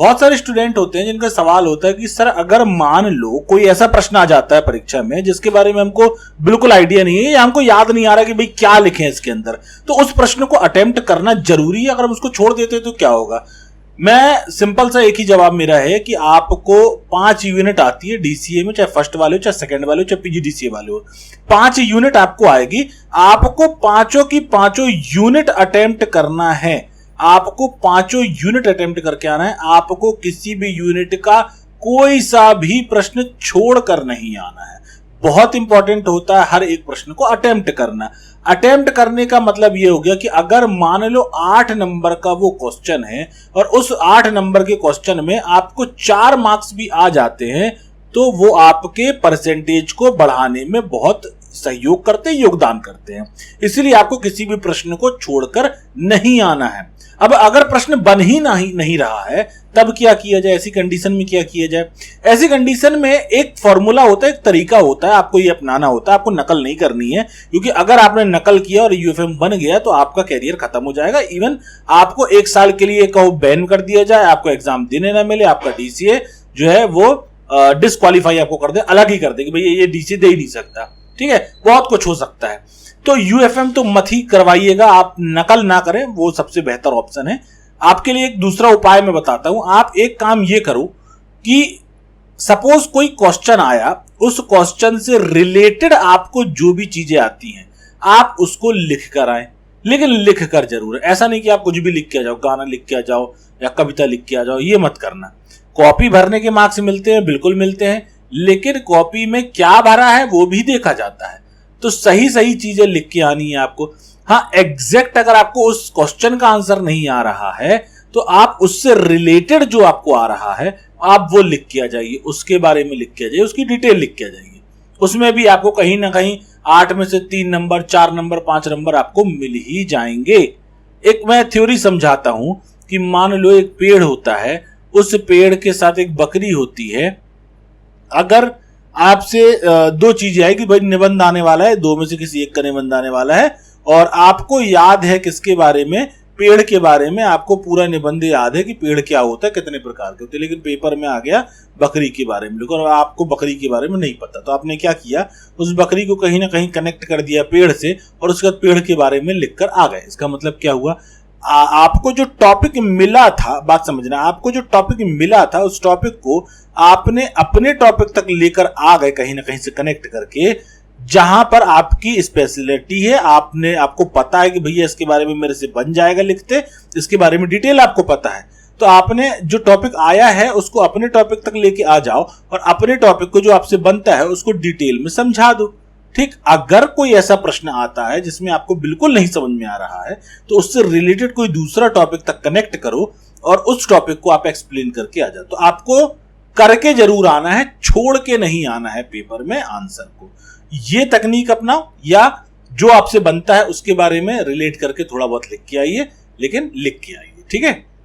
बहुत सारे स्टूडेंट होते हैं जिनका सवाल होता है कि सर अगर मान लो कोई ऐसा प्रश्न आ जाता है परीक्षा में जिसके बारे में हमको बिल्कुल आइडिया नहीं है या हमको याद नहीं आ रहा कि भाई क्या लिखें इसके अंदर, तो उस प्रश्न को अटेम्प्ट करना जरूरी है? अगर हम उसको छोड़ देते तो क्या होगा? मैं सिंपल सा एक ही जवाब मेरा है कि आपको 5 यूनिट आती है डीसीए में, चाहे फर्स्ट वाले हो, चाहे सेकंड वाले हो, चाहे पीजीडीसीए वाले हो, 5 यूनिट आपको आएगी। आपको पांचों की पांचों यूनिट अटेम्प्ट करना है। आपको पांचों यूनिट अटेम्प्ट करके आना है। आपको किसी भी यूनिट का कोई सा भी प्रश्न छोड़कर नहीं आना है। बहुत इंपॉर्टेंट होता है हर एक प्रश्न को अटेम्प्ट करना। अटेम्प्ट करने का मतलब यह हो गया कि अगर मान लो 8 नंबर का वो क्वेश्चन है और उस 8 नंबर के क्वेश्चन में आपको 4 मार्क्स भी आ जाते हैं तो वो आपके परसेंटेज को बढ़ाने में बहुत सहयोग करते हैं, योगदान करते हैं। इसलिए आपको किसी भी प्रश्न को छोड़कर नहीं आना है। अब अगर प्रश्न बन ही नहीं रहा है तब क्या किया जाए? ऐसी कंडीशन में क्या किया जाए? ऐसी कंडीशन में एक फॉर्मूला होता है, एक तरीका होता है, आपको ये अपनाना होता है। आपको नकल नहीं करनी है, क्योंकि अगर आपने नकल किया और यूएफएम बन गया तो आपका कैरियर खत्म हो जाएगा। इवन आपको 1 साल के लिए कहो बैन कर दिया जाए, आपको एग्जाम देने ना मिले, आपका डीसीए जो है वो डिस्क्वालीफाई आपको कर दे, अलग ही कर दे कि भाई ये डीसीए दे ही नहीं सकता। ठीक है, बहुत कुछ हो सकता है। तो यूएफएम तो मत ही करवाइएगा, आप नकल ना करें, वो सबसे बेहतर ऑप्शन है। आपके लिए एक दूसरा उपाय मैं बताता हूं। आप एक काम ये करो कि सपोज कोई क्वेश्चन आया, उस क्वेश्चन से रिलेटेड आपको जो भी चीजें आती हैं आप उसको लिख कर आए, लेकिन लिख कर जरूर। ऐसा नहीं कि आप कुछ भी लिख के आ जाओ, गाना लिख के आ जाओ या कविता लिख के आ जाओ, ये मत करना। कॉपी भरने के मार्क्स मिलते हैं, बिल्कुल मिलते हैं, लेकिन कॉपी में क्या भरा है वो भी देखा जाता है। तो सही सही चीजें लिख के आनी है आपको। हाँ, एग्जैक्ट अगर आपको उस क्वेश्चन का आंसर नहीं आ रहा है तो आप उससे रिलेटेड जो आपको आ रहा है आप वो लिख के आ जाइए, उसके बारे में लिख के आ जाइए, उसकी डिटेल लिख के आ जाइए। उसमें भी आपको कहीं ना कहीं 8 में से 3 नंबर, 4 नंबर, 5 नंबर आपको मिल ही जाएंगे। एक मैं थ्योरी समझाता हूं कि मान लो एक पेड़ होता है, उस पेड़ के साथ एक बकरी होती है। अगर आपसे 2 चीजें आई कि भाई निबंध आने वाला है, 2 में से किसी एक का निबंध आने वाला है और आपको याद है किसके बारे में, पेड़ के बारे में आपको पूरा निबंध याद है कि पेड़ क्या होता है, कितने प्रकार के होते हैं, लेकिन पेपर में आ गया बकरी के बारे में लिखो और आपको बकरी के बारे में नहीं पता। तो आपने क्या किया, उस बकरी को कहीं ना कहीं कनेक्ट कर दिया पेड़ से और उसके बाद पेड़ के बारे में लिखकर आ गए। इसका मतलब क्या हुआ, आपको जो टॉपिक मिला था, बात समझना, आपको जो टॉपिक मिला था उस टॉपिक को आपने अपने टॉपिक तक लेकर आ गए कहीं ना कहीं से कनेक्ट करके, जहां पर आपकी स्पेशलिटी है। आपको पता है कि भैया इसके बारे में मेरे से बन जाएगा लिखते, इसके बारे में डिटेल आपको पता है, तो आपने जो टॉपिक आया है उसको अपने टॉपिक तक लेके आ जाओ और अपने टॉपिक को जो आपसे बनता है उसको डिटेल में समझा दो। ठीक, अगर कोई ऐसा प्रश्न आता है जिसमें आपको बिल्कुल नहीं समझ में आ रहा है तो उससे रिलेटेड कोई दूसरा टॉपिक तक कनेक्ट करो और उस टॉपिक को आप एक्सप्लेन करके आ जाओ। तो आपको करके जरूर आना है, छोड़ के नहीं आना है पेपर में आंसर को। ये तकनीक अपनाओ या जो आपसे बनता है उसके बारे में रिलेट करके थोड़ा बहुत लिख के आइए, लेकिन लिख के आइए। ठीक है।